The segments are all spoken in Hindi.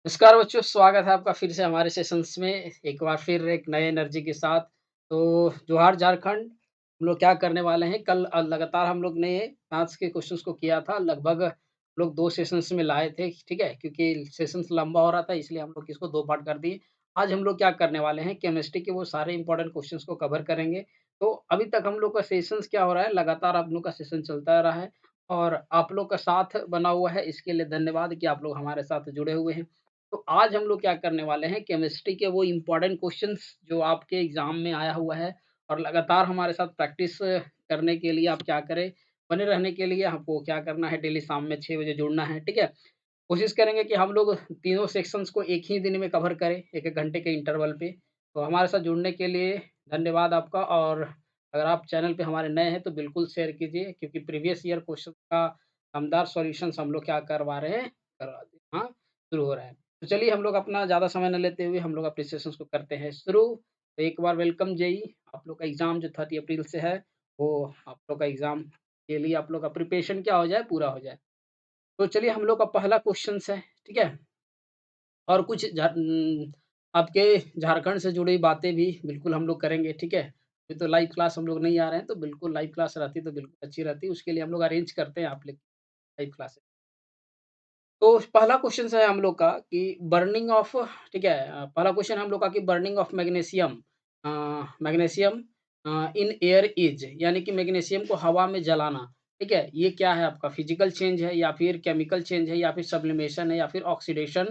नमस्कार बच्चों, स्वागत है आपका फिर से हमारे सेशंस में, एक बार फिर एक नए एनर्जी के साथ। तो जोहार झारखंड, हम लोग क्या करने वाले हैं, कल लगातार हम लोग ने मैथ्स के क्वेश्चंस को किया था, लगभग हम लोग 2 सेशंस में लाए थे, ठीक है? क्योंकि सेशंस लंबा हो रहा था इसलिए हम लोग इसको 2 पार्ट कर दिए। आज हम लोग क्या करने वाले हैं, केमिस्ट्री के वो सारे इंपॉर्टेंट क्वेश्चंस को कवर करेंगे। तो अभी तक हम लोग का सेशंस क्या हो रहा है, लगातार आप लोग का सेशन चलता रहा है और आप लोग का साथ बना हुआ है, इसके लिए धन्यवाद कि आप लोग हमारे साथ जुड़े हुए हैं। तो आज हम लोग क्या करने वाले हैं, केमिस्ट्री के वो इम्पोर्टेंट क्वेश्चंस जो आपके एग्ज़ाम में आया हुआ है और लगातार हमारे साथ प्रैक्टिस करने के लिए आप क्या करें, बने रहने के लिए आपको क्या करना है, डेली शाम में 6 बजे जुड़ना है, ठीक है? कोशिश करेंगे कि हम लोग तीनों सेक्शंस को एक ही दिन में कवर करें, 1-1 घंटे के इंटरवल पे। तो हमारे साथ जुड़ने के लिए धन्यवाद आपका और अगर आप चैनल पे हमारे नए हैं तो बिल्कुल शेयर कीजिए क्योंकि प्रीवियस ईयर क्वेश्चन का दमदार सॉल्यूशंस हम लोग क्या करवा रहे हैं, हाँ, शुरू हो रहा है। तो चलिए हम लोग अपना ज़्यादा समय ना लेते हुए हम लोग अपने सेशंस को करते हैं शुरू। तो एक बार वेलकम जेईई, आप लोग का एग्ज़ाम जो 30 अप्रैल से है, वो आप लोग का एग्ज़ाम के लिए आप लोग का प्रिपरेशन क्या हो जाए, पूरा हो जाए। तो चलिए हम लोग का पहला क्वेश्चन्स है, ठीक है? और कुछ आपके झारखंड से जुड़ी बातें भी बिल्कुल हम लोग करेंगे, ठीक है? अभी तो लाइव क्लास हम लोग नहीं आ रहे हैं, तो बिल्कुल लाइव क्लास रहती तो बिल्कुल अच्छी रहती, उसके लिए हम लोग अरेंज करते हैं आप लोग लाइव क्लासेस। तो पहला क्वेश्चन है हम लोग का कि बर्निंग ऑफ, ठीक है? पहला क्वेश्चन हम लोग का कि burning of magnesium a, magnesium in air is, यानी कि मैग्नीशियम को हवा में जलाना, ठीक है? ये क्या है आपका, फिजिकल चेंज है या फिर केमिकल चेंज है या फिर सब्लिमेशन है या फिर ऑक्सीडेशन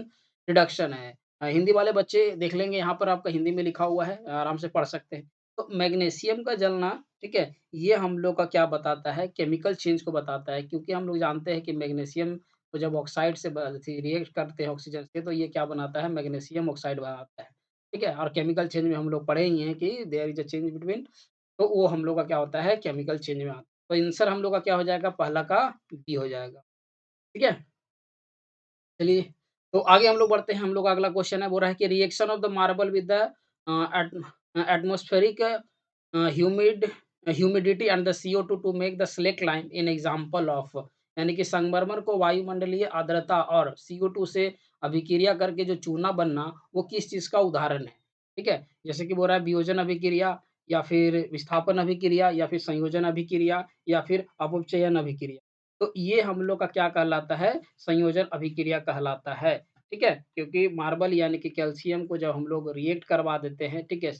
रिडक्शन है? हिंदी वाले बच्चे देख लेंगे, यहाँ पर आपका हिंदी में लिखा हुआ है, आराम से पढ़ सकते हैं। तो मैग्नीशियम का जलना, ठीक है? ये हम लोग का क्या बताता है, केमिकल चेंज को बताता है, क्योंकि हम लोग जानते हैं कि मैग्नीशियम तो जब ऑक्साइड से रिएक्ट करते हैं ऑक्सीजन से, तो ये क्या बनाता है, मैग्नीशियम ऑक्साइड बनाता है, ठीक है? और केमिकल चेंज में हम लोग पढ़े ही हैं कि there is a change between, तो वो हम लोग का क्या होता है, केमिकल चेंज में आता है। तो आंसर हम लोग का क्या हो जाएगा, पहला का बी हो जाएगा, ठीक है? चलिए, तो आगे हम लोग बढ़ते हैं, हम लोग का अगला क्वेश्चन है, बोल रहा है कि reaction of the marble with the atmospheric humid humidity and the CO2 to make the slake lime in example of, यानी कि संगमरमर को वायुमंडलीय आर्द्रता और CO2 से अभिक्रिया करके जो चूना बनना, वो किस चीज़ का उदाहरण है? ठीक है? जैसे कि बोल रहा है वियोजन अभिक्रिया या फिर विस्थापन अभिक्रिया या फिर संयोजन अभिक्रिया या फिर अपचयन अभिक्रिया। तो ये हम लोग का क्या कहलाता है, संयोजन अभिक्रिया कहलाता है, ठीक है? क्योंकि मार्बल यानी कि कैल्शियम को जब हम लोग रिएक्ट करवा देते हैं, ठीक है?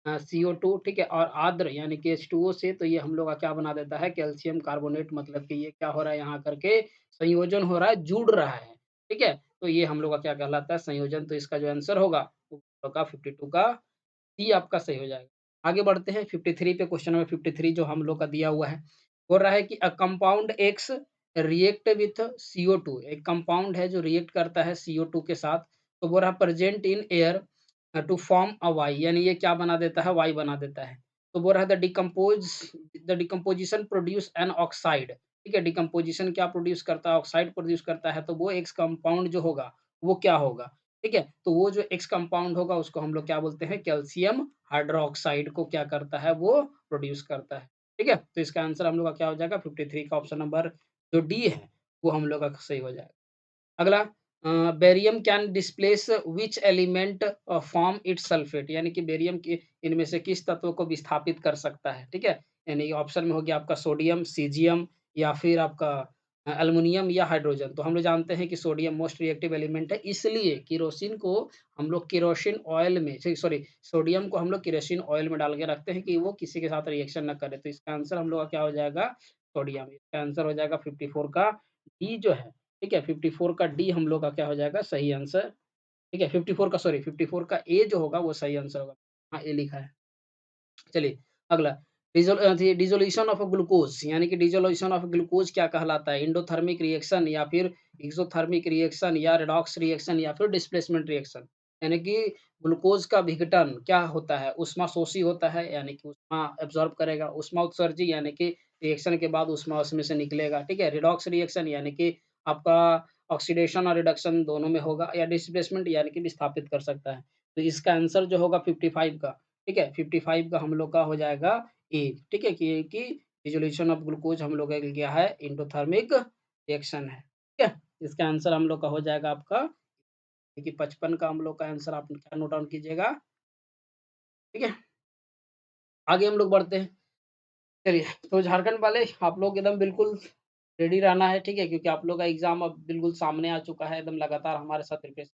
CO2, ठीक है? और आर्द्र यानी कि H2O से, तो ये हम लोग का क्या बना देता है, कैल्शियम कार्बोनेट, मतलब कि ये क्या हो रहा है, यहाँ करके संयोजन हो रहा है, जुड़ रहा है, ठीक है? तो ये हम लोग का क्या कहलाता है, संयोजन। तो इसका जो आंसर होगा, वो होगा 52 का डी आपका सही हो जाएगा। आगे बढ़ते हैं 53 पे, क्वेश्चन नंबर 53 जो हम लोग का दिया हुआ है। बोल रहा है कि a compound x react with CO2, एक कंपाउंड है जो रिएक्ट करता है CO2 के साथ, तो बोल रहा है present in air to form a Y, यानी ये क्या बना देता है, वाई बना देता है। तो बोल रहा है the decomposition produce an oxide, ठीक है? डिकम्पोजिशन क्या प्रोड्यूस करता है, ऑक्साइड प्रोड्यूस करता है, तो वो एक्स कंपाउंड जो होगा, वो क्या होगा? ठीक है? तो वो जो एक्स कंपाउंड होगा उसको हम लोग क्या बोलते हैं, कैल्शियम हाइड्रोक्साइड को क्या करता है, वो प्रोड्यूस करता है। ठीक है? तो इसका आंसर हम लोग का क्या हो जाएगा, 53 का ऑप्शन नंबर जो डी है, वो हम लोग का सही हो जाएगा। अगला barium can displace which element form it's sulphate, यानी कि बेरियम के इनमें से किस तत्व को विस्थापित कर सकता है, ठीक है? यानी ऑप्शन में हो गया आपका सोडियम, सीज़ियम या फिर आपका एल्युमिनियम या हाइड्रोजन। तो हम लोग जानते हैं कि सोडियम मोस्ट रिएक्टिव एलिमेंट है, इसलिए केरोसिन को हम लोग केरोसिन ऑयल में सॉरी सोडियम को हम लोग केरोसिन ऑयल में डाल के रखते हैं कि वो किसी के साथ रिएक्शन ना करे। तो इसका आंसर हम लोग का क्या हो जाएगा, सोडियम। इसका आंसर हो जाएगा 54 का डी जो है, ठीक है? 54 का डी हम लोग का क्या हो जाएगा, सही आंसर, ठीक है? 54 का सॉरी 54 का ए जो होगा वो सही आंसर होगा। हाँ, ए लिखा है। चलिए अगला डिसोल्यूशन ऑफ ग्लूकोज, यानी कि डिसोल्यूशन ऑफ ग्लूकोज क्या कहलाता है, एंडोथर्मिक रिएक्शन या फिर एक्सोथर्मिक रिएक्शन या रेडॉक्स रिएक्शन या फिर डिस्प्लेसमेंट रिएक्शन, यानी कि ग्लूकोज का विघटन क्या होता है, ऊष्माशोषी होता है, यानी कि ऊष्मा एब्जॉर्ब करेगा, ऊष्मा उत्सर्जी यानी कि रिएक्शन के बाद ऊष्मा उसमें से निकलेगा, ठीक है? रिडॉक्स रिएक्शन यानी कि आपका ऑक्सीडेशन और रिडक्शन दोनों में होगा, या डिस्प्लेसमेंट यानी कि विस्थापित कर सकता है। तो इसका आंसर जो होगा 55 का, ठीक है? 55 का हम लोग का हो जाएगा ए, ठीक है? कि डिसोल्यूशन ऑफ ग्लूकोज हम लोग का क्या है, एंडोथर्मिक रिएक्शन है, ठीक है? इसका आंसर हम लोग का हो जाएगा आपका देखिए 55 का हम लोग का आंसर आप क्या नोट डाउन कीजिएगा, ठीक है? आगे हम लोग बढ़ते हैं। चलिए, तो झारखंड वाले आप लोग एकदम बिल्कुल रेडी रहना है, ठीक है? क्योंकि आप लोग का एग्ज़ाम अब बिल्कुल सामने आ चुका है, एकदम लगातार हमारे साथ प्रिपरेशन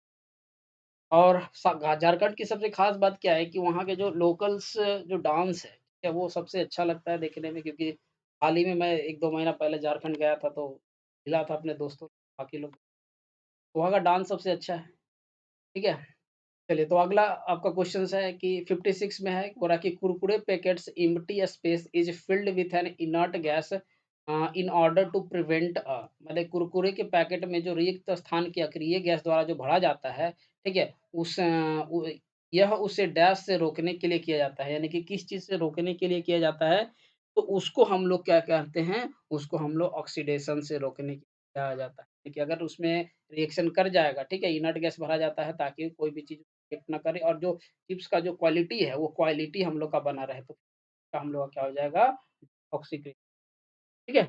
और झारखंड की सबसे ख़ास बात क्या है कि वहाँ के जो लोकल्स जो डांस है, ठीक है? वो सबसे अच्छा लगता है देखने में क्योंकि हाल ही में मैं 1-2 महीना पहले झारखंड गया था, तो मिला था अपने दोस्तों बाकी लोग वहाँ का डांस सबसे अच्छा है, ठीक है? चलिए, तो अगला आपका क्वेश्चन्स है कि 56 में है, बोला कि Kurkure packets empty space is filled with an inert gas in order to prevent मतलब कुरकुरे के पैकेट में जो रिक्त स्थान की अक्रिय गैस द्वारा जो भरा जाता है, ठीक है? यह उसे डैश से रोकने के लिए किया जाता है, यानी कि किस चीज़ से रोकने के लिए किया जाता है? तो उसको हम लोग क्या कहते हैं? उसको हम लोग ऑक्सीडेशन से रोकने के लिए किया जाता है। देखिए, अगर उसमें रिएक्शन कर जाएगा, ठीक है? इनर्ट गैस भरा जाता है ताकि कोई भी चीज़ रिएक्ट ना करे और जो चिप्स का जो क्वालिटी है, वो क्वालिटी हम लोग का बना रहे, तो हम लोग का क्या हो जाएगा? ऑक्सीक्रीन, ठीक है?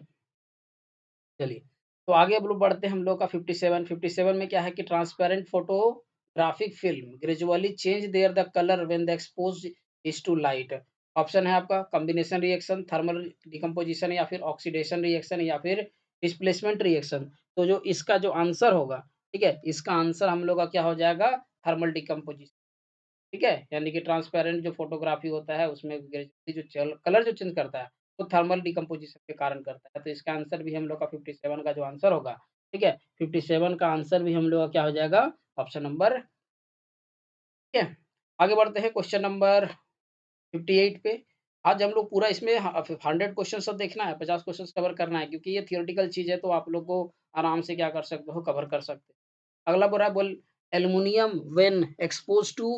चलिए, तो आगे अब लोग बढ़ते हैं हम लोग का 57, 57 में क्या है कि transparent photographic film gradually change there the colour when the exposed is to light. Option है आपका कॉम्बिनेशन रिएक्शन, थर्मल डिकम्पोज़िशन या फिर ऑक्सीडेशन रिएक्शन या फिर डिस्प्लेसमेंट रिएक्शन। तो जो इसका जो आंसर होगा, ठीक है? इसका आंसर हम लोग का क्या हो जाएगा? Thermal decomposition. ठीक है? यानी कि ट्रांसपेरेंट जो फ़ोटोग्राफ़ी होता है उसमें ग्रेजुअली जो चल कलर जो चेंज करता है, वो थर्मल डिकम्पोज़िशन के कारण करता है। तो इसका आंसर भी हम लोग का 57 का जो आंसर होगा, ठीक है? 57 का आंसर भी हम लोग का क्या हो जाएगा? ऑप्शन नंबर ठीक है? आगे बढ़ते हैं क्वेश्चन नंबर 58 पे। आज हम लोग पूरा इसमें 100 क्वेश्चन सब देखना है, 50 क्वेश्चन्स कवर करना है क्योंकि ये थियोरेटिकल चीज़ है तो आप लोग को आराम से क्या कर सकते हो, कवर कर सकते हो। अगला बोल रहा है aluminium when exposed to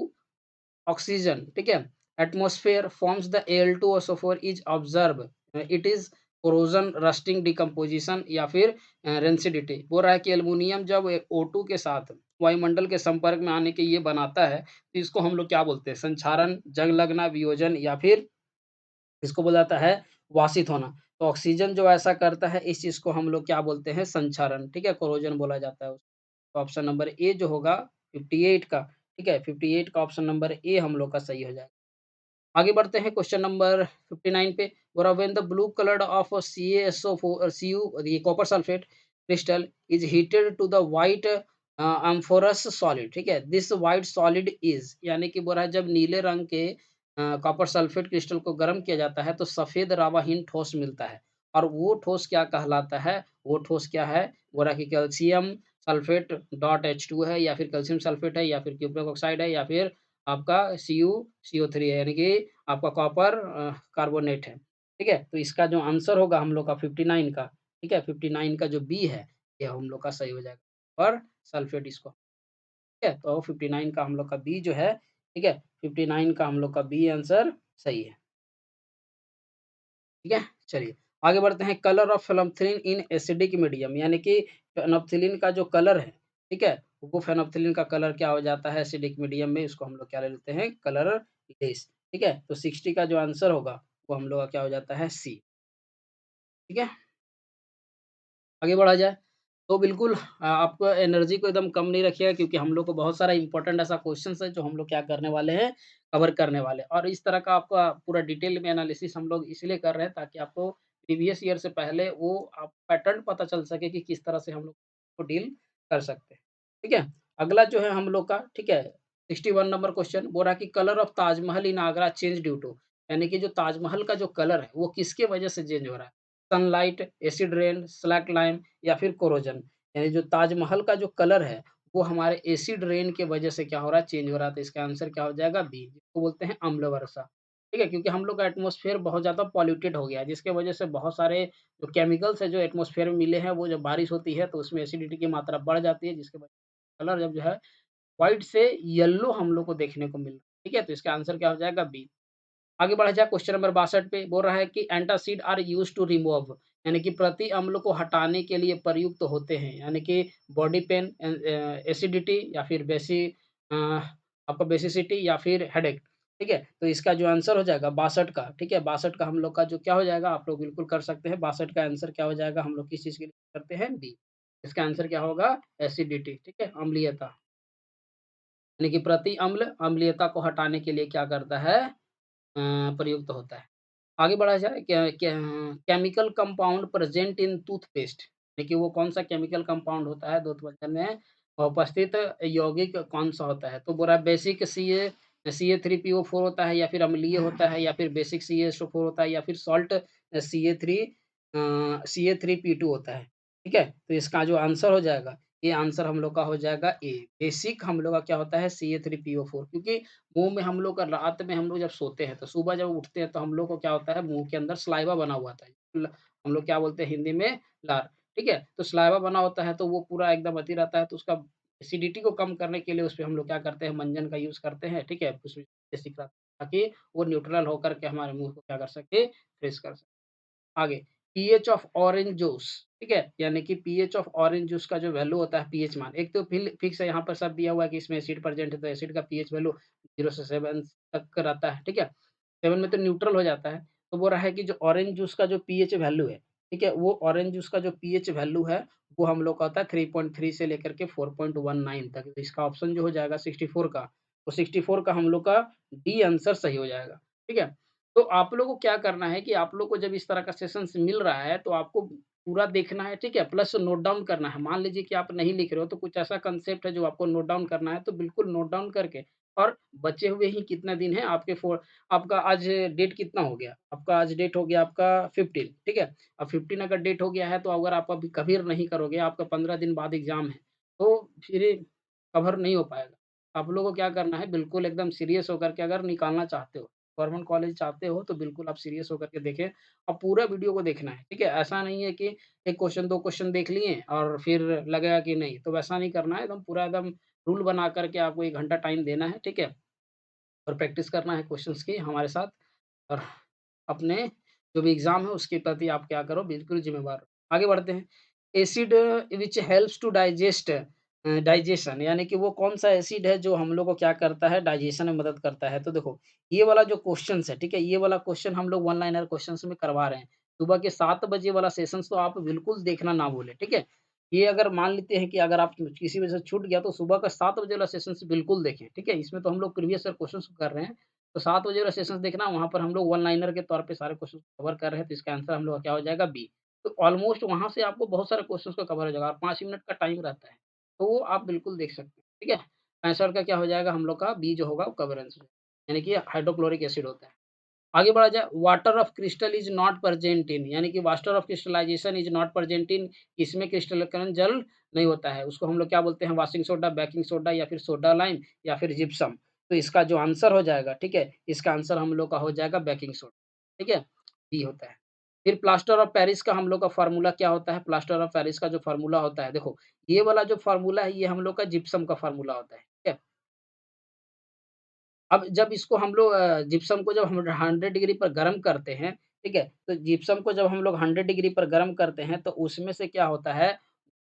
oxygen, ठीक है? Atmosphere forms the Al2O4 is observe it is corrosion, rusting, decomposition या फिर रेंसिडिटी। बोल रहा है कि एल्युमिनियम जब O2 के साथ वायुमंडल के संपर्क में आने के ये बनाता है, तो इसको हम लोग क्या बोलते हैं? संक्षारण, जंग लगना, वियोजन या फिर इसको बोला जाता है वाशित होना। तो ऑक्सीजन जो ऐसा करता है, इस चीज़ को हम लोग क्या बोलते हैं? संक्षारण, ठीक है? कोरोजन बोला जाता है उसको। तो ऑप्शन नंबर ए जो होगा 58 का, ठीक है? 58 का ऑप्शन नंबर ए हम लोग का सही हो जाएगा। आगे बढ़ते हैं क्वेश्चन नंबर 59 पे। बोला when the blue coloured of CaSO4 Cu ये copper sulphate crystal is heated to the white amorphous solid, ठीक है? दिस व्हाइट सॉलिड इज यानी कि बोला है जब नीले रंग के कॉपर सल्फेट क्रिस्टल को गर्म किया जाता है तो सफेद रावाहीन ठोस मिलता है और वो ठोस क्या कहलाता है? वो ठोस क्या है? बोला कि कैल्शियम सल्फेट डॉट H2 है या फिर कैल्शियम सल्फेट है या फिर क्यूप्रिक ऑक्साइड है या फिर आपका CO3 है यानी कि आपका कॉपर कार्बोनेट है, ठीक है? तो इसका जो आंसर होगा हम लोग का 59 का, ठीक है? 59 का जो बी है, ये हम लोग का सही हो जाएगा और सल्फेट इसको, ठीक है? तो 59 का हम लोग का बी जो है, ठीक है? 59 का हम लोग का बी आंसर सही है, ठीक है? चलिए, आगे बढ़ते हैं colour of phenolphthalein in acidic medium यानी कि फेनोल्फ़िनीन का जो कलर है, ठीक है? वो फेनोल्फ़िनीन का कलर क्या हो जाता है एसिडिक मीडियम में इसको हम लोग क्या ले लेते हैं कलरलेस, ठीक है? तो 60 का जो आंसर होगा, वो हम लोग का क्या हो जाता है सी, ठीक है? आगे बढ़ा जाए, तो बिल्कुल आपको एनर्जी को एकदम कम नहीं रखिएगा क्योंकि हम लोग को बहुत सारा इम्पोर्टेंट ऐसा क्वेश्चन्स है जो हम लोग क्या करने वाले हैं, कवर करने वाले हैं और इस तरह का आपका पूरा डिटेल में एनालिसिस हम लोग इसलिए कर रहे हैं ताकि आपको प्रीवियस ईयर से पहले वो आप पैटर्न पता चल सके कि किस तरह से हम लोग को डील कर सकते हैं, ठीक है? अगला जो है हम लोग का, ठीक है, 61 नंबर क्वेश्चन बोल रहा है कि colour of Taj Mahal in Agra change due to यानी कि जो ताजमहल का जो कलर है, वो किसके वजह से चेंज हो रहा है? Sunlight, acid rain, slack lime या फिर कोरोजन यानी जो ताजमहल का जो कलर है, वो हमारे एसिड रेन के वजह से क्या हो रहा है चेंज हो रहा है, तो इसका आंसर क्या हो जाएगा बी, जिसको बोलते हैं अम्ल वर्षा। ठीक है? क्योंकि हम लोग का एटमॉस्फेयर बहुत ज़्यादा पॉल्यूटेड हो गया है, जिसकी वजह से बहुत सारे जो केमिकल्स हैं जो एटमॉस्फेयर में मिले हैं, वो जब बारिश होती है तो उसमें एसिडिटी की मात्रा बढ़ जाती है, जिसकी वजह से कलर जब जो है व्हाइट से येलो हम लोग को देखने को मिल रहा है। ठीक है? तो इसका आंसर क्या हो जाएगा बी। आगे बढ़ा जाए क्वेश्चन नंबर 62 पे बोल रहा है कि antacid are used to remove यानी कि प्रति अम्ल को हटाने के लिए प्रयुक्त होते हैं यानी कि बॉडी पेन एसिडिटी या फिर आपका बेसिसिटी या फिर हेडेक ठीक है तो इसका जो आंसर हो जाएगा 62 का ठीक है 62 का हम लोग का जो क्या हो जाएगा आप लोग बिल्कुल कर सकते हैं 62 का आंसर क्या हो जाएगा हम लोग किस चीज के लिए करते हैं डी इसका आंसर क्या होगा एसिडिटी ठीक है अम्लीयता यानी कि प्रति अम्ल अम्लीयता को हटाने के लिए क्या करता है प्रयुक्त होता है। आगे बढ़ा जाए क्या क्या chemical compound present in toothpaste देखिए वो कौन-सा केमिकल कंपाउंड होता है दाँत मंजन में उपस्थित यौगिक कौन-सा होता है? तो बोला बेसिक CA3PO4 होता है या फिर अम्लीय होता है या फिर बेसिक CaSO4 होता है या फिर सॉल्ट CA3P2 होता है। ठीक है? तो इसका जो आंसर हो जाएगा, ये आंसर हम लोग का हो जाएगा ए। बेसिक हम लोग का क्या होता है CA3PO4 क्योंकि मुँह में हम लोग का रात में हम लोग जब सोते हैं, तो सुबह जब उठते हैं, तो हम लोग को क्या होता है मुँह के अंदर सलाइवा बना हुआ होता है। ल हम लोग क्या बोलते हैं हिंदी में लार, ठीक है? तो सलाइवा बना होता है, तो वो पूरा एकदम अति रहता है, तो उसका एसिडिटी को कम करने के लिए उसपे हम लोग क्या करते हैं मंजन का यूज़ करते हैं, ठीक है? उसमें बेसिक रहता है, ताकि वो न्यूट्रल होकर के हमारे मुँह को क्या कर सके, फ्रेश कर सके। आगे पीएच ऑफ ऑरेंज जूस, ठीक है? यानी कि पीएच ऑफ ऑरेंज जूस का जो वैल्यू होता है पीएच मान, एक तो फिक्स है यहाँ पर सब दिया हुआ है कि इसमें एसिड प्रेजेंट है, तो एसिड का पीएच वैल्यू 0 से 7 तक का रहता है, ठीक है? 7 में तो न्यूट्रल हो जाता है, तो बोल रहा है कि जो ऑरेंज जूस का जो पीएच वैल्यू है, ठीक है? वो ऑरेंज जूस का जो पीएच वैल्यू है, वो हम लोग का होता है 3.3 से लेकर के 4.19 तक। तो इसका ऑप्शन जो हो जाएगा 64 का, तो 64 का हम लोग का डी आंसर सही हो जाएगा, ठीक है? तो आप लोगों को क्या करना है कि आप लोग को जब इस तरह का सेशंस मिल रहा है, तो आपको पूरा देखना है, ठीक है? प्लस नोट डाउन करना है। मान लीजिए कि आप नहीं लिख रहे हो, तो कुछ ऐसा कांसेप्ट है जो आपको नोट डाउन करना है, तो बिल्कुल नोट डाउन करके और बचे हुए ही कितना दिन है आपका आज डेट कितना हो गया? आपका आज डेट हो गया आपका 15 ठीक है? अब 15 अगर डेट हो गया है, तो अगर आप अभी कवर नहीं करोगे, आपका 15 दिन बाद एग्ज़ाम है, तो फिर ये कवर नहीं हो पाएगा। आप लोगों को क्या करना है, बिल्कुल एकदम सीरियस होकर के अगर निकालना चाहते हो, गवर्नमेंट कॉलेज चाहते हो तो बिल्कुल आप सीरियस होकर के देखें और पूरा वीडियो को देखना है, ठीक है? ऐसा नहीं है कि 1 क्वेश्चन 2 क्वेश्चन देख लिए और फिर लगेगा कि नहीं, तो वैसा नहीं करना है, एकदम पूरा एकदम रूल बना कर के आपको 1 घंटा टाइम देना है, ठीक है? और प्रैक्टिस करना है क्वेश्चंस की हमारे साथ और अपने जो भी एग्ज़ाम है उसके प्रति आप क्या करो बिल्कुल ज़िम्मेवार रहो। आगे बढ़ते हैं। Acid which helps to digestion यानी कि वो कौन-सा एसिड है जो हम लोग को क्या करता है डाइजेशन में मदद करता है। तो देखो, ये वाला जो क्वेश्चन्स है, ठीक है? ये वाला क्वेश्चन हम लोग वन लाइनर क्वेश्चन्स में करवा रहे हैं। सुबह के 7 बजे वाला सेशंस तो आप बिल्कुल देखना ना भूलें, ठीक है? ये अगर मान लेते हैं कि अगर आप किसी वजह से छूट गया तो सुबह का 7 बजे वाला सेशंस बिल्कुल देखें, ठीक है? इसमें तो हम लोग प्रीवियस ईयर क्वेश्चन्स कर रहे हैं। तो 7 बजे वाला सेशंस देखना, वहाँ पर हम लोग वन लाइनर के तौर पे सारे क्वेश्चन कवर कर रहे हैं, तो इसका आंसर हम लोग का क्या हो जाएगा बी। तो ऑलमोस्ट वहाँ से आपको बहुत सारे क्वेश्चंस का कवर हो जाएगा और 5 मिनट का टाइम रहता है, तो वो आप बिल्कुल देख सकते हैं, ठीक है? आंसर का क्या हो जाएगा हम लोग का बी जो होगा वो कवर आंसर, यानी कि हाइड्रोक्लोरिक एसिड होता है। आगे बढ़ा जाए water of crystal is not present in यानी कि water of crystallisation is not present in इसमें क्रिस्टलीकरण जल नहीं होता है। उसको हम लोग क्या बोलते हैं वाशिंग सोडा, बेकिंग सोडा या फिर सोडा लाइम या फिर जिप्सम। तो इसका जो आंसर हो जाएगा, ठीक है? इसका आंसर हम लोग का हो जाएगा बेकिंग सोडा, ठीक है? बी होता है। फिर प्लास्टर ऑफ पेरिस का हम लोग का फ़ॉर्मूला क्या होता है? प्लास्टर ऑफ पेरिस का जो फ़ॉर्मूला होता है देखो, ये वाला जो फ़ॉर्मूला है ये हम लोग का जिप्सम का फ़ॉर्मूला होता है, ठीक है? अब जब इसको हम लोग जिप्सम को जब हम 100 डिग्री पर गर्म करते हैं, ठीक है? तो जिप्सम को जब हम लोग 100 डिग्री पर गर्म करते हैं, तो उसमें से क्या होता है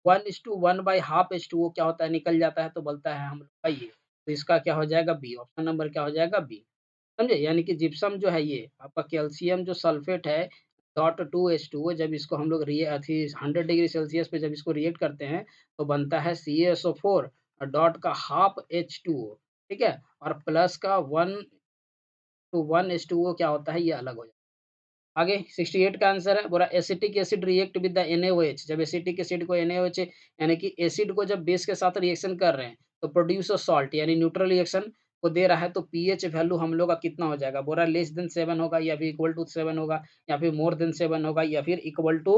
1:1/2 H2O क्या होता है निकल जाता है, तो बनता है हम लोग का ये। तो इसका क्या हो जाएगा बी, ऑप्शन नंबर क्या हो जाएगा बी। समझे? यानी कि जिप्सम जो है ये आपका कैल्शियम जो सल्फेट है डॉट 2H2O जब इसको हम लोग 100 डिग्री सेल्सियस पे जब इसको रिएक्ट करते हैं, तो बनता है CaSO4 और डॉट का हाफ H2O ठीक है? और प्लस का 1 टू 1:2 क्या होता है, ये अलग हो जाता है। आगे 68 का आंसर है, बोला acetic acid react with the NaOH जब एसिटिक एसिड को NaOH यानी कि एसिड को जब बेस के साथ रिएक्शन कर रहे हैं, तो प्रोड्यूस अ सॉल्ट यानी न्यूट्रल रिएक्शन को दे रहा है, तो पीएच वैल्यू हम लोग का कितना हो जाएगा? बोला लेस देन 7 होगा या फिर इक्वल टू 7 होगा या फिर मोर देन 7 होगा या फिर इक्वल टू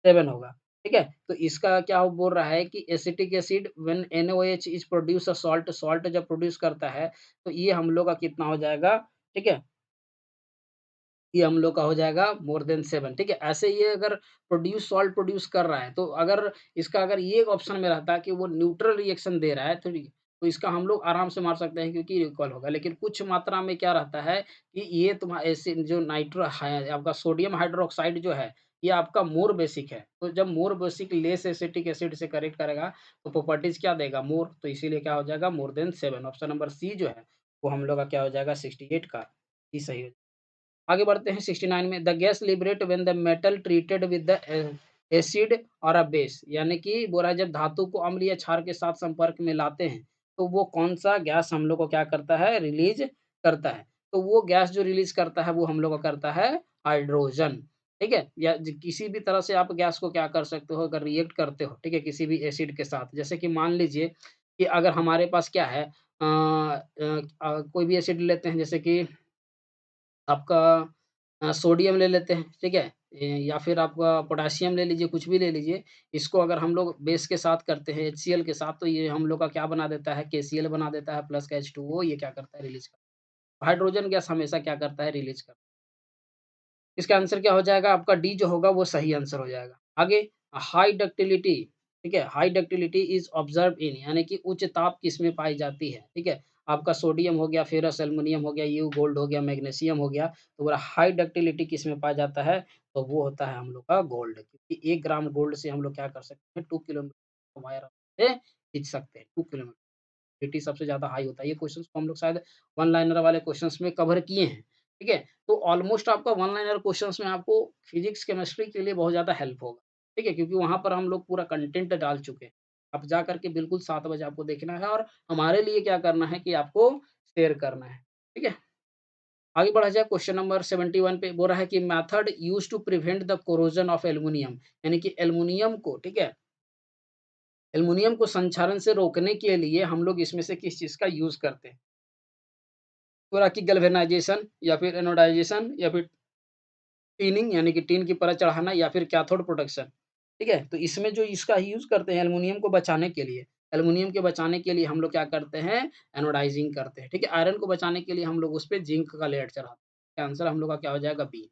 7 होगा। ठीक है? तो इसका क्या वो बोल रहा है कि acetic acid when NaOH is produce a salt, salt जब प्रोड्यूस करता है, तो ये हम लोग का कितना हो जाएगा? ठीक है? ये हम लोग का हो जाएगा मोर देन 7 ठीक है? ऐसे ये अगर सॉल्ट प्रोड्यूस कर रहा है, तो अगर इसका अगर ये एक ऑप्शन में रहता कि वो न्यूट्रल रिएक्शन दे रहा है, तो इसका हम लोग आराम से मार सकते हैं क्योंकि इक्वल होगा। लेकिन कुछ मात्रा में क्या रहता है कि ये ऐसे जो आपका सोडियम हाइड्रोक्साइड जो है, ये आपका मोर बेसिक है। तो जब मोर बेसिक लेस एसिटिक एसिड से करेक्ट करेगा, तो प्रॉपर्टीज़ क्या देगा? मोर, तो इसीलिए क्या हो जाएगा more than 7 option number C जो है, वो हम लोग का क्या हो जाएगा 68 का, ये सही हो आगे बढ़ते हैं 69 में the gas liberate when the metal treated with the acid और अ बेस यानी कि बोला जब धातु को अम्ल या क्षार के साथ संपर्क में लाते हैं तो वो कौन-सा गैस हम लोग को क्या करता है, रिलीज़ करता है। तो वो गैस जो रिलीज़ करता है, वो हम लोग को करता है हाइड्रोजन, ठीक है? या ज किसी भी तरह से आप गैस को क्या कर सकते हो, अगर रिएक्ट करते हो, ठीक है? किसी भी एसिड के साथ, जैसे कि मान लीजिए कि अगर हमारे पास क्या है कोई भी एसिड लेते हैं, जैसे कि आपका सोडियम ले लेते हैं, ठीक है? या फिर आपका पोटेशियम ले लीजिए, कुछ भी ले लीजिए। इसको अगर हम लोग बेस के साथ करते हैं, HCl के साथ, तो ये हम लोग का क्या बना देता है, KCl बना देता है प्लस का H2O, ये क्या करता है, रिलीज़ करता है। हाइड्रोजन गैस हमेशा क्या करता है, रिलीज़ करता है। इसका आंसर क्या हो जाएगा, आपका डी जो होगा वो सही आंसर हो जाएगा। आगे हाई डक्टिलिटी, ठीक है? हाई डक्टिलिटी इज़ ऑब्ज़र्व्ड इन, यानी कि उच्च ताप किसमें पाई जाती है, ठीक है? आपका सोडियम हो गया, फेरस एल्युमिनियम हो गया, यू गोल्ड हो गया, मैग्नीशियम हो गया, तो बोला हाई डक्टिलिटी किसमें पाया जाता है, तो वो होता है हम लोग का गोल्ड, क्योंकि 1 ग्राम गोल्ड से हम लोग क्या कर सकते हैं, 2 किलोमीटर वायर से खींच सकते हैं, 2 किलोमीटर। एटी सबसे ज़्यादा हाई होता है। ये क्वेश्चंस को हम लोग शायद वन लाइनर वाले क्वेश्चंस में कवर किए हैं, ठीक है? तो ऑलमोस्ट आपका वन लाइनर क्वेश्चंस में आपको फिज़िक्स, केमिस्ट्री के लिए बहुत ज़्यादा हेल्प होगा, ठीक है? क्योंकि वहाँ पर हम लोग पूरा कंटेंट डाल चुके हैं। अब जा कर के बिल्कुल 7 बजे आपको देखना है और हमारे लिए क्या करना है कि आपको शेयर करना है, ठीक है? आगे बढ़ा जाए, क्वेश्चन नंबर 71 पे बोल रहा है कि method used to prevent the corrosion of aluminium, यानी कि एल्युमिनियम को, ठीक है? एल्युमिनियम को संक्षारण से रोकने के लिए हम लोग इसमें से किस चीज़ का यूज़ करते हैं? पूरा कि गैल्वेनाइज़ेशन या फिर एनोडाइज़ेशन या फिर टिनिंग, यानी कि टिन की परत चढ़ाना या फिर कैथोड प्रोटेक्शन, ठीक है? तो इसमें जो इसका यूज़ करते हैं एल्युमिनियम को बचाने के लिए, एल्युमिनियम के बचाने के लिए हम लोग क्या करते हैं, एनोडाइज़िंग करते हैं, ठीक है? आयरन को बचाने के लिए हम लोग उसपे जिंक का लेयर चढ़ाते हैं। आंसर हम लोग का क्या हो जाएगा, बी।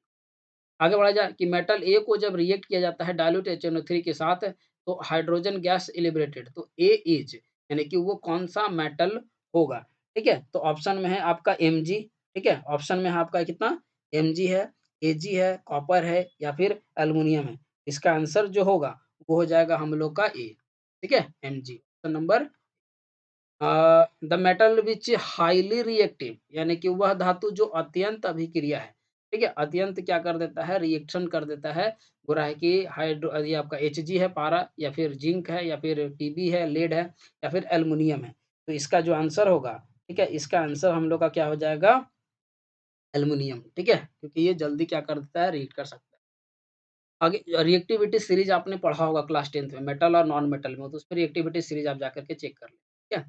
आगे बढ़ा जाए कि मेटल ए को जब रिएक्ट किया जाता है डाइल्यूट HNO3 के साथ, तो हाइड्रोजन गैस लिबरेटेड, तो ए इज, यानी कि वो कौन सा मेटल होगा, ठीक है? तो ऑप्शन में है आपका Mg, ठीक है? ऑप्शन में है आपका कितना, Mg है, Ag है, कॉपर है या फिर एल्युमिनियम है। इसका आंसर जो होगा वो हो जाएगा हम लोग का ए, ठीक है? Mg option number the metal which highly reactive, यानी कि वह धातु जो अत्यंत अभिक्रिया है, ठीक है? अत्यंत क्या कर देता है, रिएक्शन कर देता है। बुरा है कि हाइड्रो ये आपका Hg है, पारा या फिर जिंक है या फिर Tb है, लेड है या फिर एल्युमिनियम है। तो इसका जो आंसर होगा, ठीक है? इसका आंसर हम लोग का क्या हो जाएगा, एल्युमिनियम, ठीक है? क्योंकि ये जल्दी क्या कर देता है, रिएक्ट कर सकता है। आगे रिएक्टिविटी सीरीज़ आपने पढ़ा होगा क्लास 10th में, मेटल और नॉन मेटल में, तो उसपे रिएक्टिविटी सीरीज़ आप जाकर के चेक कर लें, ठीक है?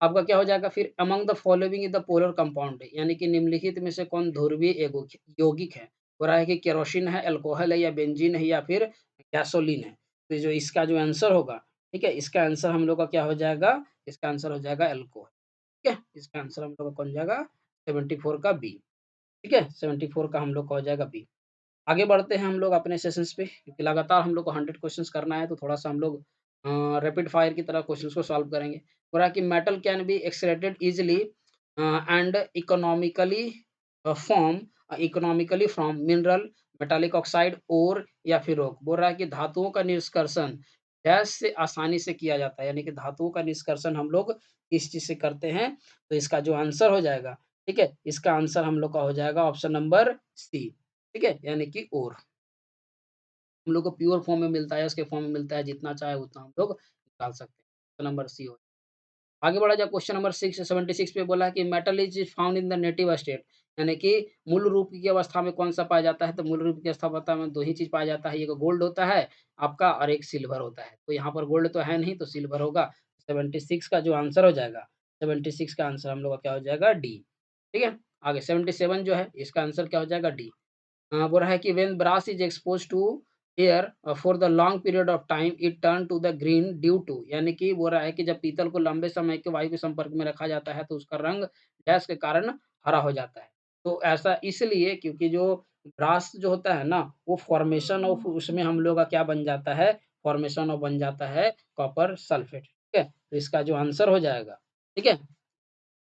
आपका क्या हो जाएगा फिर, among the following is the polar compound, यानी कि निम्नलिखित में से कौन ध्रुवीय यौगिक है? हो रहा है कि केरोसिन है, अल्कोहल है या बेंजीन है या फिर गैसोलीन है। तो जो इसका जो आंसर होगा, ठीक है? इसका आंसर हम लोग का क्या हो जाएगा? इसका आंसर हो जाएगा अल्कोहल, ठीक है? इसका आंसर हम लोग का कौन जाएगा? 74 का बी, ठीक है? 74 का हम लोग का हो जाएगा बी। आगे बढ़ते हैं हम लोग अपने सेशंस पे, क्योंकि लगातार हम लोग को 100 क्वेश्चंस करना है, तो थोड़ा-सा हम लोग रैपिड फायर की तरह क्वेश्चंस को सॉल्व करेंगे। बोला कि metal can be extracted easily and economically from mineral, metallic oxide, ore या फिर रॉक। बोल रहा है कि धातुओं का निष्कर्षण डैश से आसानी से किया जाता है, यानी कि धातुओं का निष्कर्षण हम लोग किस चीज़ से करते हैं? तो इसका जो आंसर हो जाएगा, ठीक है? इसका आंसर हम लोग का हो जाएगा ऑप्शन नंबर सी, ठीक है? यानी कि ओर। हम लोग को प्योर फॉर्म में मिलता है, इसके फॉर्म में मिलता है, जितना चाहे उतना हम लोग निकाल सकते हैं। तो नंबर सी हो। आगे बढ़ा जाए, क्वेश्चन नंबर 6 76 पे बोला है कि metal is found in the native state, यानी कि मूल रूप की अवस्था में कौन-सा पाया जाता है? तो मूल रूप की अवस्था में 2 ही चीज़ पाया जाता है, एक गोल्ड होता है आपका और एक सिल्वर होता है। तो यहाँ पर गोल्ड तो है नहीं, तो सिल्वर होगा। 76 का जो आंसर हो जाएगा, 76 का आंसर हम लोग का क्या हो जाएगा? डी, ठीक है? आगे 77 जो है, इसका आंसर क्या हो जाएगा? डी। बोल रहा है कि when brass is exposed to air for the long period of time it turn to the green due to, यानी कि बोल रहा है कि जब पीतल को लंबे समय के वायु के संपर्क में रखा जाता है, तो उसका रंग डैश के कारण हरा हो जाता है। तो ऐसा इसलिए क्योंकि जो ब्रास जो होता है ना, वो फॉर्मेशन ऑफ उसमें हम लोग का क्या बन जाता है, फॉर्मेशन ऑफ बन जाता है कॉपर सल्फेट, ठीक है? तो इसका जो आंसर हो जाएगा, ठीक है?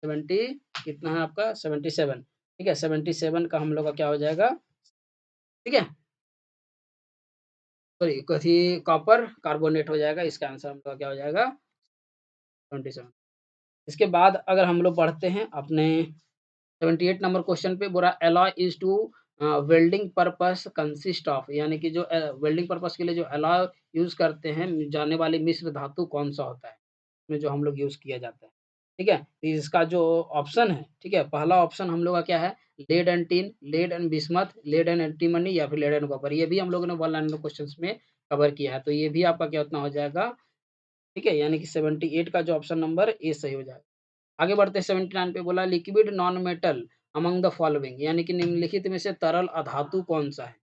70 कितना है आपका? 77, ठीक है? 77 का हम लोग का क्या हो जाएगा? ठीक है? सॉरी कथी, कॉपर कार्बोनेट हो जाएगा, इसका आंसर हम लोग का क्या हो जाएगा? 27। इसके बाद अगर हम लोग बढ़ते हैं अपने 78 नंबर क्वेश्चन पे, बोला alloy is to welding purpose consist of, यानी कि जो वेल्डिंग पर्पस के लिए जो एलॉय यूज़ करते हैं, जाने वाली मिश्र धातु कौन-सा होता है? इसमें जो हम लोग यूज़ किया जाता है। ठीक है? तो इसका जो ऑप्शन है, ठीक है? पहला ऑप्शन हम लोग का क्या है? Lead and tin, lead and bismuth, lead and antimony या फिर लेड एंड कॉपर। ये भी हम लोगों ने वन लाइनर क्वेश्चंस में कवर किया है। तो ये भी आपका क्या उतना हो जाएगा, ठीक है? यानी कि 78 का जो ऑप्शन नंबर ए सही हो जाएगा। आगे बढ़ते हैं 79 पे बोला liquid non metal among the following यानी कि निम्नलिखित में से तरल अधातु कौन-सा है?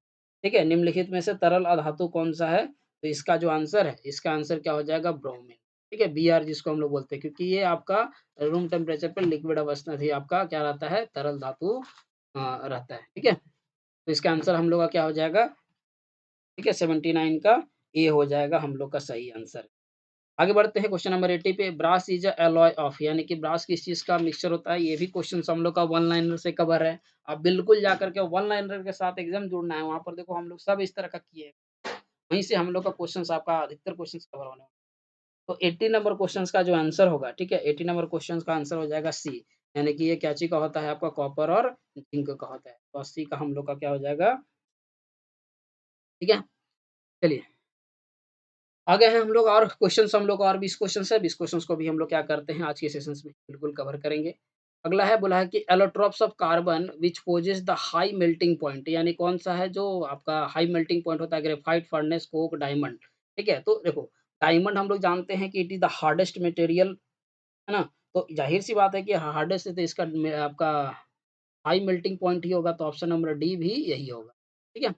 ठीक है? निम्नलिखित में से तरल अधातु कौन-सा है? तो इसका जो आंसर है, इसका आंसर क्या हो जाएगा ब्रोमीन। ठीक है? बीआर जिसको हम लोग बोलते हैं क्योंकि ये आपका रूम टेम्परेचर पे लिक्विड अवस्था थी आपका क्या रहता है? तरल धातु रहता है। ठीक है? तो इसका आंसर हम लोग का क्या हो जाएगा? ठीक है? 79 का ए हो जाएगा हम लोग का सही आंसर। आगे बढ़ते हैं क्वेश्चन नंबर 80 पे brass is a alloy of यानी कि ब्रास किस चीज़ का मिक्सचर होता है, ये भी क्वेश्चन हम लोग का वन लाइनर से कवर है। आप बिल्कुल जा करके वन लाइनर के साथ एग्ज़ाम जुड़ना है, वहाँ पर देखो हम लोग सब इस तरह का किए हैं। वहीं से हम लोग का क्वेश्चन्स आपका अधिकतर क्वेश्चन्स कवर होने वाले हैं। तो 80 नंबर क्वेश्चन्स का जो आंसर होगा, ठीक है? 80 नंबर क्वेश्चन्स का आंसर हो जाएगा सी, यानी कि ये क्या चीज़ का होता है आपका कॉपर और जिंक का होता है। तो 80 का हम लोग का क्या हो जाएगा, ठीक है? चलिए आगे हैं हम लोग और क्वेश्चंस हम लोग का और 20 क्वेश्चंस है, 20 क्वेश्चंस को भी हम लोग क्या करते हैं आज के सेशंस में बिल्कुल कवर करेंगे। अगला है बोला है कि allotropes of carbon which possess the high melting point यानी कौन-सा है जो आपका हाई मेल्टिंग पॉइंट होता है ग्रेफाइट, फर्नेस, कोक, डायमंड, ठीक है? तो देखो डायमंड हम लोग जानते हैं कि it is the hardest material, है ना? तो ज़ाहिर-सी बात है कि हार्डेस्ट है तो इसका में आपका हाई मेल्टिंग पॉइंट ही होगा तो ऑप्शन नंबर डी भी यही होगा, ठीक है?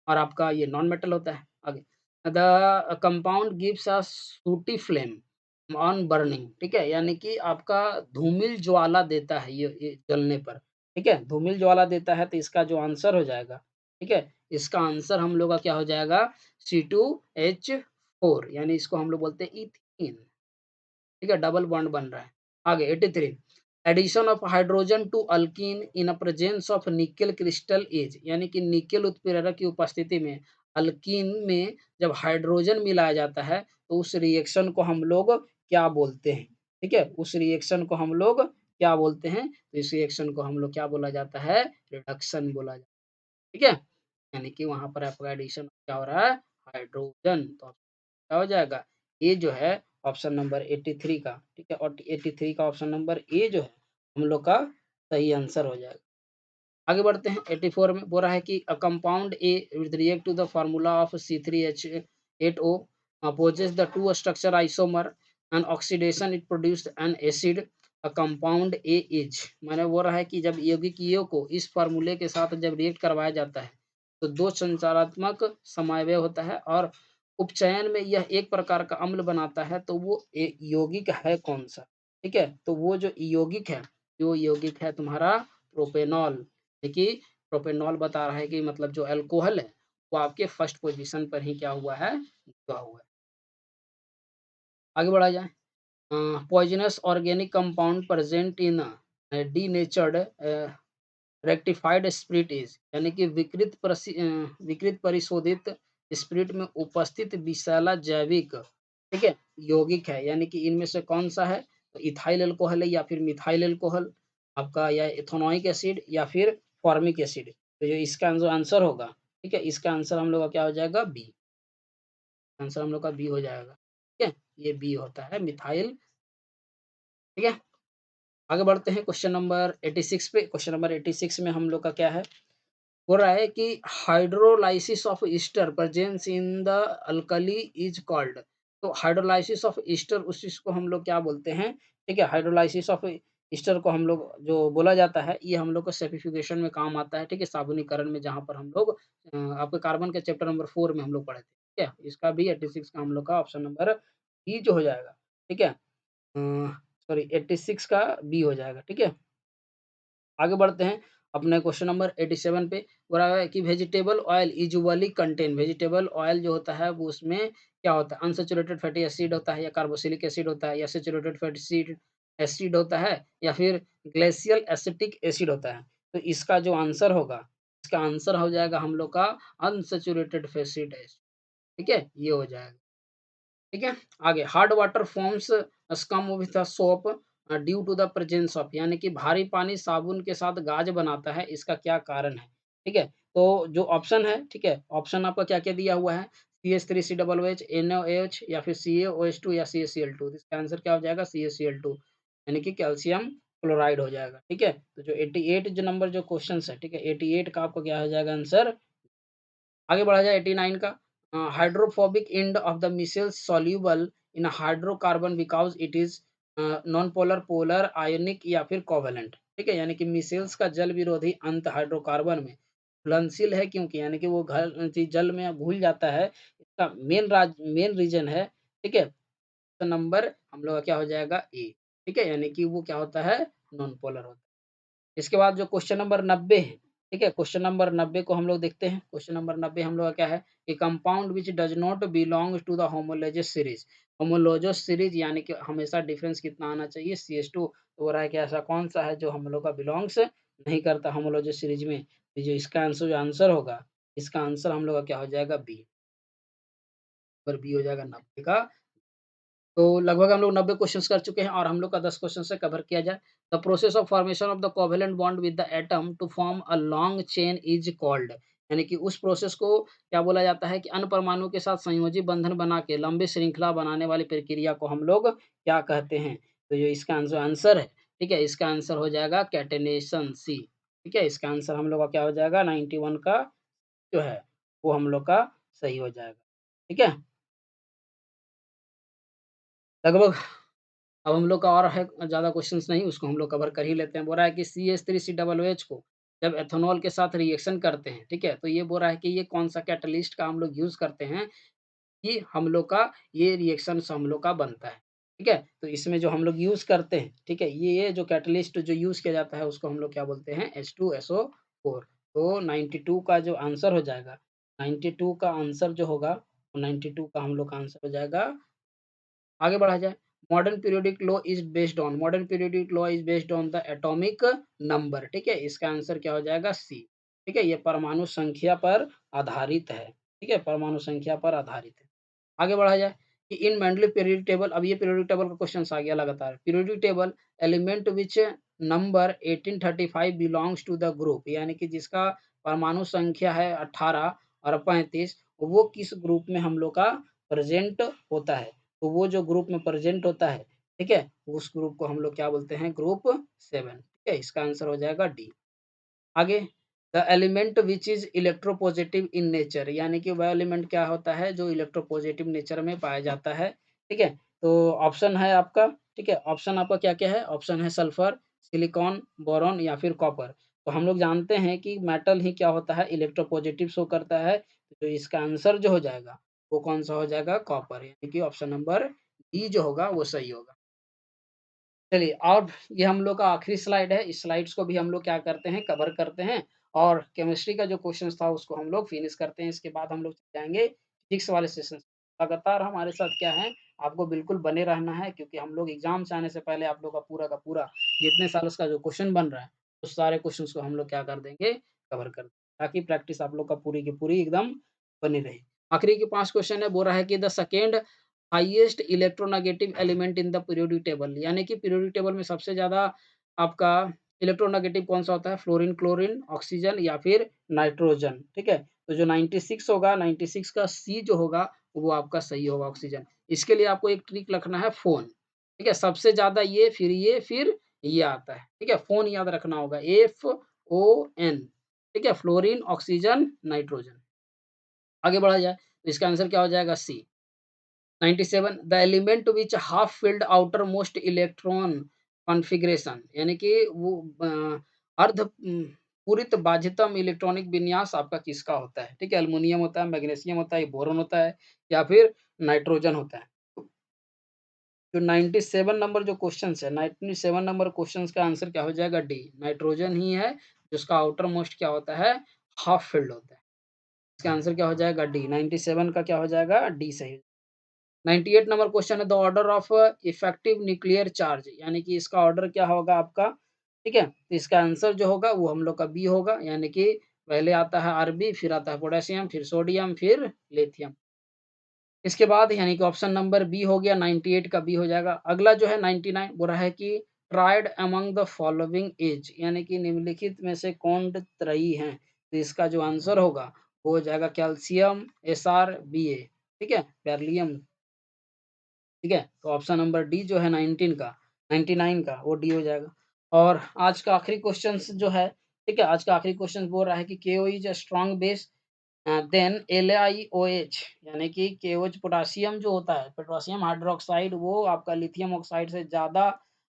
और आपका ये नॉन मेटल होता है। आगे द कंपाउंड गिव्स अ सूटी फ्लेम ऑन बर्निंग ठीक है? यानी कि आपका धूमिल ज्वाला देता है ये जलने पर, ठीक है? धूमिल ज्वाला देता है तो इसका जो आंसर हो जाएगा, ठीक है? इसका आंसर हम लोग का क्या हो जाएगा C2H4 यानी इसको हम लोग बोलते हैं ईथीन। ठीक है? डबल बॉन्ड बन रहा है। आगे 83 addition of hydrogen to alkene in a presence of nickel crystal is यानी कि निकेल उत्प्रेरक की उपस्थिति में अल्कीन में जब हाइड्रोजन मिलाया जाता है तो उस रिएक्शन को हम लोग क्या बोलते हैं? ठीक है? उस रिएक्शन को हम लोग क्या बोलते हैं? तो इस रिएक्शन को हम लोग क्या बोला जाता है? रिडक्शन बोला जाता है। ठीक है? यानी कि वहाँ पर आपका एडिशन क्या हो रहा है? हाइड्रोजन। तो क्या हो जाएगा? ये जो है ऑप्शन नंबर 83 का, ठीक है? और 83 का ऑप्शन नंबर ए जो है, हम लोग का सही आंसर हो जाएगा। आगे बढ़ते हैं 84 में बोल रहा है कि a compound A with react to the formula of C3H8O possess the two structure isomer and oxidation it produced an acid a compound A is माने बोल रहा है कि जब यौगिकीयों को इस फार्मूले के साथ जब रिएक्ट करवाया जाता है तो दो संचारात्मक समावयव होता है और उपचयन में यह एक प्रकार का अम्ल बनाता है तो वो यौगिक है कौन सा? ठीक है? तो वो जो यौगिक है, जो यौगिक है तुम्हारा प्रोपेनॉल। देखिए प्रोपेनॉल बता रहा है कि मतलब जो अल्कोहल है, वो आपके फर्स्ट पोज़ीशन पर ही क्या हुआ है, जुड़ा हुआ है। आगे बढ़ा जाए poisonous organic compound present in denatured rectified spirit is यानी कि विकृत परिशोधित स्पिरिट में उपस्थित विषैला जैविक, ठीक है, यौगिक है। यानी कि इनमें से कौन-सा है? तो इथाइल अल्कोहल है या फिर मिथाइल अल्कोहल आपका या इथेनोइक एसिड या फिर फॉर्मिक एसिड। तो जो इसका जो आंसर होगा, ठीक है, इसका आंसर हम लोग का क्या हो जाएगा? बी। आंसर हम लोग का बी हो जाएगा। ठीक है? ये बी होता है मिथाइल, ठीक है? आगे बढ़ते हैं क्वेश्चन नंबर 86 पे। क्वेश्चन नंबर 86 में हम लोग का क्या है? हो रहा है कि hydrolysis of Easter presence in the alkali is called तो हाइड्रोलाइसिस ऑफ ईस्टर उस चीज़ को हम लोग क्या बोलते हैं? ठीक है, हाइड्रोलाइसिस ऑफ ईस्टर को हम लोग जो बोला जाता है ये हम लोग को सेफिफिकेशन में काम आता है, ठीक है? साबुनीकरण में जहाँ पर हम लोग आपके कार्बन के चैप्टर नंबर 4 में हम लोग पढ़े थे, ठीक है? इसका भी 86 का हम लोग का ऑप्शन नंबर बी जो हो जाएगा, ठीक है? सॉरी 86 का बी हो जाएगा, ठीक है? आगे बढ़ते हैं अपने क्वेश्चन नंबर 87 पे बोला है कि vegetable oil usually contain vegetable oil जो होता है वो उसमें क्या होता है अनसैचुरेटेड फैटी एसिड होता है या कार्बोक्सिलिक एसिड होता है या सैचुरेटेड फैटी एसिड एसिड होता है या फिर ग्लेशियल एसिटिक एसिड होता है तो इसका जो आंसर होगा इसका आंसर हो जाएगा हम लोग का अनसैचुरेटेड फैसिड एसिड ठीक है ये हो जाएगा ठीक है? आगे hard water forms scum with a soap due to the presence of यानी कि भारी पानी साबुन के साथ गाज बनाता है, इसका क्या कारण है? ठीक है? तो जो ऑप्शन है, ठीक है? ऑप्शन आपका क्या-क्या दिया हुआ है? CH3COOH, NaOH या फिर CaOH2 या CaCl2 तो इसका आंसर क्या हो जाएगा? CaCl2 यानी कि कैल्शियम क्लोराइड हो जाएगा, ठीक है? तो जो 88 जो नंबर जो क्वेश्चन्स है, ठीक है? 88 का आपका क्या हो जाएगा आंसर? आगे बढ़ा जाए 89 का hydrophobic end of the micelle soluble in hydrocarbon because it is non polar, polar, ionic या फिर कोवैलेंट, ठीक है? यानी कि मिसाइल्स का जल विरोधी अंत हाइड्रोकार्बन में घुलनशील है क्योंकि यानी कि वो जल में घुल जाता है। इसका मेन रीज़न है, ठीक है? तो नंबर हम लोग का क्या हो जाएगा ए, ठीक है? यानी कि वो क्या होता है नॉन पोलर होता है। इसके बाद जो क्वेश्चन नंबर 90 है, ठीक है? क्वेश्चन नंबर 90 को हम लोग देखते हैं। क्वेश्चन नंबर 90 हम लोग का क्या है? A compound which does not belong to the homologous series. Homologous series यानी कि हमेशा डिफरेंस कितना आना चाहिए? CH2 तो हो रहा है कि ऐसा कौन-सा है जो हम लोग का बिलॉन्ग्स नहीं करता होमोलोगस सीरीज़ में? तो जो इसका आंसर होगा, इसका आंसर हम लोग का क्या हो जाएगा? बी। और बी हो जाएगा 90 का। तो लगभग हम लोग 90 क्वेश्चंस कर चुके हैं और हम लोग का 10 क्वेश्चन से कवर किया जाए। The process of formation of the covalent bond with the atom to form a long chain is called यानी कि उस प्रोसेस को क्या बोला जाता है कि अन्य परमाणु के साथ संयोजी बंधन बना के लंबी श्रृंखला बनाने वाली प्रक्रिया को हम लोग क्या कहते हैं? तो जो इसका आंसर है, ठीक है? इसका आंसर हो जाएगा कैटेनेशन सी, ठीक है? इसका आंसर हम लोग का क्या हो जाएगा 91 का जो है, वो हम लोग का सही हो जाएगा, ठीक है? लगभग अब हम लोग का और है ज़्यादा क्वेश्चंस नहीं, उसको हम लोग कवर कर ही लेते हैं। बोल रहा है कि CH3COOH को जब एथेनॉल के साथ रिएक्शन करते हैं, ठीक है? तो ये बोल रहा है कि ये कौन-सा कैटलिस्ट का हम लोग यूज़ करते हैं कि हम लोग का ये रिएक्शंस हम लोग का बनता है, ठीक है? तो इसमें जो हम लोग यूज़ करते हैं, ठीक है? ये जो कैटलिस्ट जो यूज़ किया जाता है उसको हम लोग क्या बोलते हैं? H2SO4 तो 92 का जो आंसर हो जाएगा, 92 का आंसर जो होगा, 92 का हम लोग का आंसर हो जाएगा आगे बढ़ा जाए modern periodic law is based on the atomic number ठीक है इसका आंसर क्या हो जाएगा सी ठीक है ये परमाणु संख्या पर आधारित है ठीक है परमाणु संख्या पर आधारित है आगे बढ़ा जाए कि इन मेंडलीव पीरियोडिक टेबल अब ये पीरियोडिक टेबल का क्वेश्चन आ गया लगातार periodic table element which number 1835 belongs to the group यानी कि जिसका परमाणु संख्या है 18 और 35 वो किस ग्रुप में हम लोग का प्रेजेंट होता है तो वो जो ग्रुप में प्रेजेंट होता है, ठीक है? उस ग्रुप को हम लोग क्या बोलते हैं ग्रुप 7 ठीक है? इसका आंसर हो जाएगा डी। आगे the element which is electropositive in nature यानी कि वह एलिमेंट क्या होता है जो इलेक्ट्रोपॉजिटिव नेचर में पाया जाता है, ठीक है? तो ऑप्शन है आपका, ठीक है? ऑप्शन आपका क्या-क्या है? ऑप्शन है सल्फर, सिलिकॉन, बोरॉन या फिर कॉपर। तो हम लोग जानते हैं कि मेटल ही क्या होता है इलेक्ट्रोपॉजिटिव शो करता है, तो इसका आंसर जो हो जाएगा, वो कौन-सा हो जाएगा कॉपर यानी कि ऑप्शन नंबर डी जो होगा वो सही होगा। चलिए अब ये हम लोग का आखिरी स्लाइड है, इस स्लाइड्स को भी हम लोग क्या करते हैं कवर करते हैं और केमिस्ट्री का जो क्वेश्चंस था उसको हम लोग फिनिश करते हैं। इसके बाद हम लोग जाएँगे फिजिक्स वाले सेशंस लगातार हमारे साथ क्या है, आपको बिल्कुल बने रहना है क्योंकि हम लोग एग्ज़ाम से आने से पहले आप लोग का पूरा जितने साल उसका जो क्वेश्चन बन रहा है, उस सारे क्वेश्चंस को हम लोग क्या कर देंगे, कवर कर देंगे ताकि प्रैक्टिस आप लोग का पूरी की पूरी एकदम बनी रहे। आखिरी के 5 क्वेश्चन है, बोल रहा है कि the second highest electronegative element in the periodic table यानी कि पीरियोडिक टेबल में सबसे ज़्यादा आपका इलेक्ट्रोनेगेटिव कौन-सा होता है? फ्लोरीन, क्लोरीन, ऑक्सीजन या फिर नाइट्रोजन, ठीक है? तो जो 96 होगा, 96 का सी जो होगा, वो आपका सही होगा ऑक्सीजन। इसके लिए आपको एक ट्रिक रखना है फ़ोन, ठीक है? सबसे ज़्यादा फिर ये आता है, ठीक है? फ़ोन याद रखना होगा FON ठीक है? Fluorine, oxygen, nitrogen. आगे बढ़ा जाए, तो इसका आंसर क्या हो जाएगा? सी। 97 the element which half filled outer most electron configuration यानी कि वो पूरित बाध्यतम इलेक्ट्रॉनिक विन्यास आपका किसका होता है? ठीक है, एल्युमीनियम होता है, मैग्नीशियम होता है, बोरॉन होता है या फिर नाइट्रोजन होता है। जो 97 नंबर जो क्वेश्चन्स है, 97 नंबर क्वेश्चन्स का आंसर क्या हो जाएगा? डी, नाइट्रोजन ही है, जिसका आउटर मोस्ट क्या होता है? हाफ फिल्ड होता है। इसका आंसर क्या हो जाएगा? डी, 97 का क्या हो जाएगा? डी सही 98 नंबर क्वेश्चन है the order of effective nuclear charge यानी कि इसका ऑर्डर क्या होगा आपका, ठीक है? तो इसका आंसर जो होगा वो हम लोग का बी होगा यानी कि पहले आता है आरबी, फिर आता है पोटेशियम, फिर सोडियम, फिर लिथियम। इसके बाद यानी कि ऑप्शन नंबर बी हो गया 98 का बी हो जाएगा। अगला जो है 99 बोल रहा है कि tried among the following is यानी कि निम्नलिखित में से कौन त्रयी हैं? तो इसका जो आंसर होगा वो हो जाएगा कैल्शियम, एसआर, बीए, ठीक है? बेरिलियम ठीक है? तो ऑप्शन नंबर डी जो है 19 का, 99 का, वो डी हो जाएगा। और आज का आखिरी क्वेश्चन्स जो है, ठीक है? आज का आखिरी क्वेश्चन बोल रहा है कि KO is a strong base than LiOH, यानी कि KOH पोटेशियम जो होता है, पोटेशियम हाइड्रोक्साइड, वो आपका लिथियम ऑक्साइड से ज़्यादा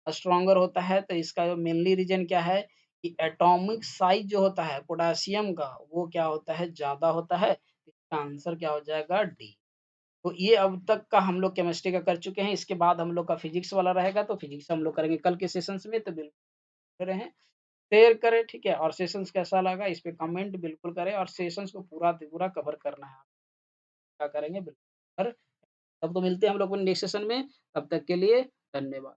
स्ट्रॉन्गर होता है। तो इसका जो मेनली रीज़न क्या है कि एटॉमिक साइज़ जो होता है पोटेशियम का, वो क्या होता है, ज़्यादा होता है। इसका आंसर क्या हो जाएगा, डी। तो ये अब तक का हम लोग केमिस्ट्री का कर चुके हैं, इसके बाद हम लोग का फिज़िक्स वाला रहेगा, तो फिज़िक्स हम लोग करेंगे कल के सेशंस में, तो बिल्कुल रहें, शेयर करें, ठीक है? और सेशंस कैसा लगा इस पे कमेंट बिल्कुल करें, और सेशंस को पूरा कवर करना है, क्या करेंगे बिल्कुल। पर तब तो मिलते हैं हम लोग अपने नेक्स्ट सेशन में, तब तक के लिए धन्यवाद।